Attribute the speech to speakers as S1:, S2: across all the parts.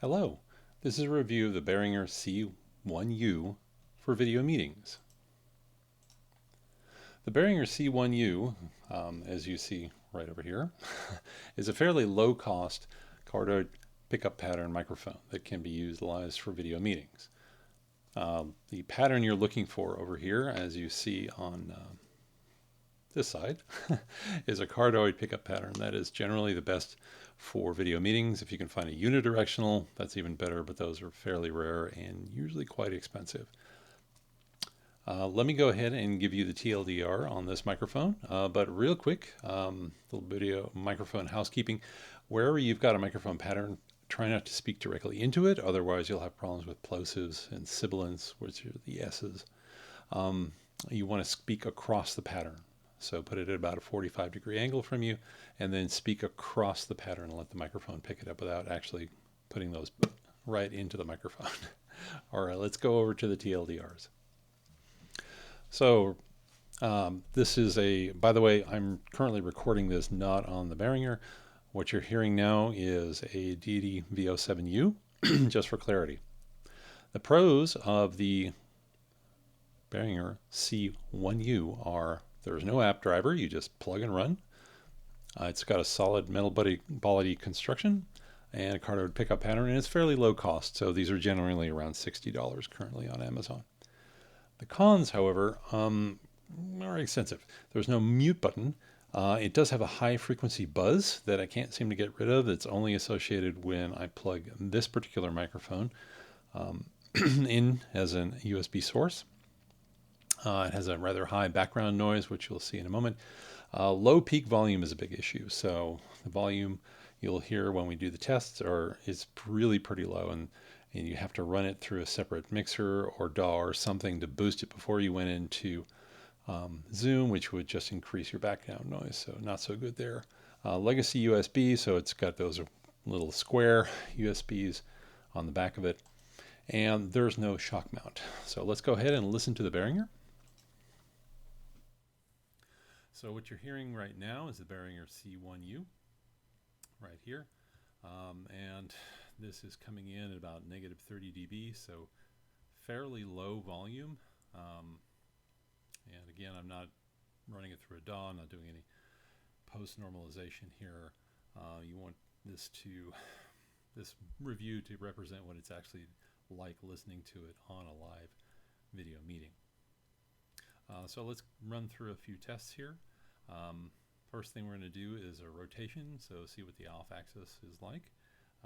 S1: Hello, this is a review of the Behringer C1U for video meetings. The Behringer C1U, as you see right over here, is a fairly low-cost cardioid pickup pattern microphone that can be utilized for video meetings. The pattern you're looking for over here, as you see on this side, is a cardioid pickup pattern that is generally the best for video meetings. If you can find a unidirectional, that's even better, but those are fairly rare and usually quite expensive. Let me go ahead and give you the TLDR on this microphone, but real quick, little video microphone housekeeping. Wherever you've got a microphone pattern, try not to speak directly into it, otherwise you'll have problems with plosives and sibilants, which are the S's. You want to speak across the pattern. So put it at about a 45-degree angle from you, and then speak across the pattern and let the microphone pick it up without actually putting those right into the microphone. All right, let's go over to the TLDRs. So this is by the way, I'm currently recording this not on the Behringer. What you're hearing now is a Deity V07U, just for clarity. The pros of the Behringer C1U are there's no app driver, you just plug and run. It's got a solid metal body construction and a cardioid pickup pattern, and it's fairly low cost, so these are generally around $60 currently on Amazon. The cons, however, are extensive. There's no mute button. It does have a high frequency buzz that I can't seem to get rid of. It's only associated when I plug this particular microphone in as an USB source. It has a rather high background noise, which you'll see in a moment. Low peak volume is a big issue. So the volume you'll hear when we do the tests is really pretty low, and you have to run it through a separate mixer or DAW or something to boost it before you went into Zoom, which would just increase your background noise. So not so good there. Legacy USB, so it's got those little square USBs on the back of it. And there's no shock mount. So let's go ahead and listen to the Behringer. So what you're hearing right now is the Behringer C1U right here. And this is coming in at about negative 30 dB, so fairly low volume. And again, I'm not running it through a DAW, I'm not doing any post-normalization here. You want this review to represent what it's actually like listening to it on a live video meeting. So let's run through a few tests here. First thing we're going to do is a rotation, so see what the off axis is like.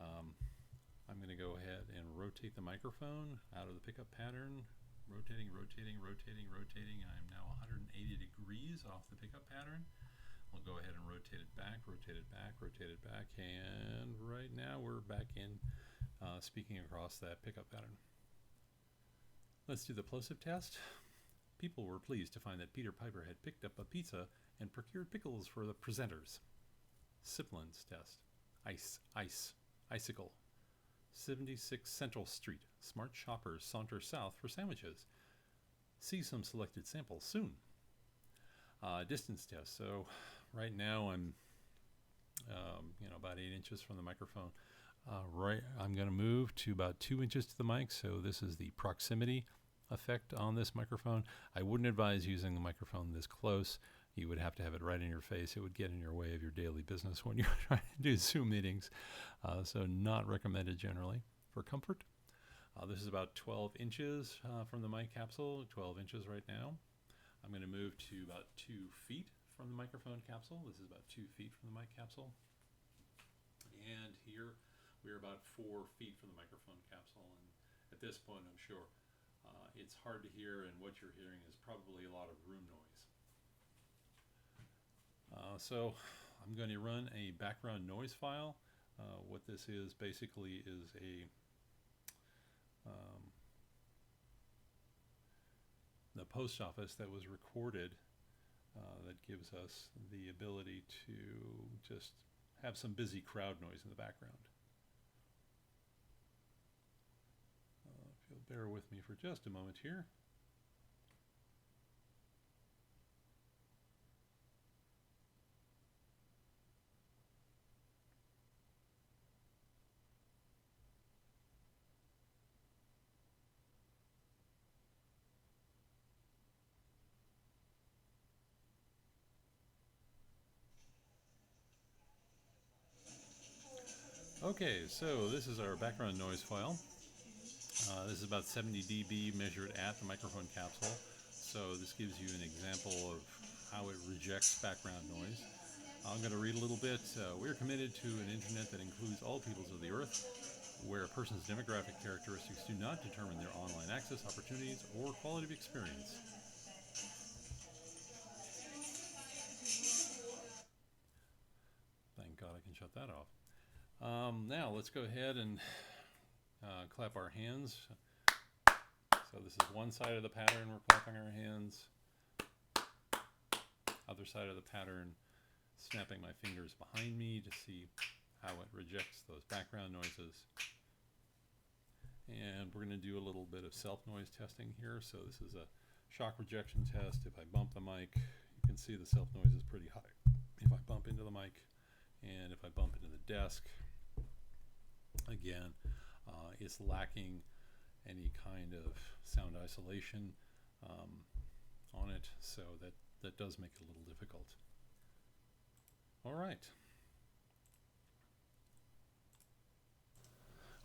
S1: I'm going to go ahead and rotate the microphone out of the pickup pattern. Rotating, rotating, rotating, rotating. I'm now 180 degrees off the pickup pattern. We'll go ahead and rotate it back, rotate it back, rotate it back, and right now we're back in speaking across that pickup pattern. Let's do the plosive test. People were pleased to find that Peter Piper had picked up a pizza and procured pickles for the presenters. Sibilance test. Icicle. 76 Central Street. Smart shoppers saunter south for sandwiches. See some selected samples soon. Distance test. So right now I'm about 8 inches from the microphone. I'm going to move to about 2 inches to the mic, so this is the proximity effect on this microphone. I wouldn't advise using the microphone this close. You would have to have it right in your face. It would get in your way of your daily business when you're trying to do Zoom meetings. So not recommended generally for comfort. This is about 12 inches from the mic capsule, 12 inches right now. I'm going to move to about 2 feet from the microphone capsule. This is about 2 feet from the mic capsule. And here we're about 4 feet from the microphone capsule. And at this point, I'm sure it's hard to hear, and what you're hearing is probably a lot of room noise. So I'm going to run a background noise file. What this is basically is the post office that was recorded that gives us the ability to just have some busy crowd noise in the background. If you'll bear with me for just a moment here. Okay, so this is our background noise file. This is about 70 dB measured at the microphone capsule. So this gives you an example of how it rejects background noise. I'm going to read a little bit. We're committed to an internet that includes all peoples of the earth, where a person's demographic characteristics do not determine their online access, opportunities, or quality of experience. Thank God I can shut that off. Now let's go ahead and clap our hands. So this is one side of the pattern, we're clapping our hands. Other side of the pattern, snapping my fingers behind me to see how it rejects those background noises. And we're going to do a little bit of self-noise testing here. So this is a shock rejection test. If I bump the mic, you can see the self-noise is pretty high. If I bump into the mic, and if I bump into the desk, again, it's lacking any kind of sound isolation on it, so that does make it a little difficult. All right.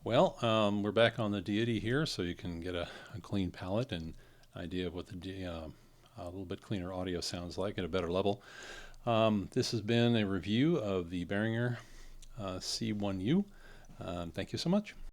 S1: Well, we're back on the deity here, so you can get a clean palette and idea of what a little bit cleaner audio sounds like at a better level. This has been a review of the Behringer C1U. Thank you so much.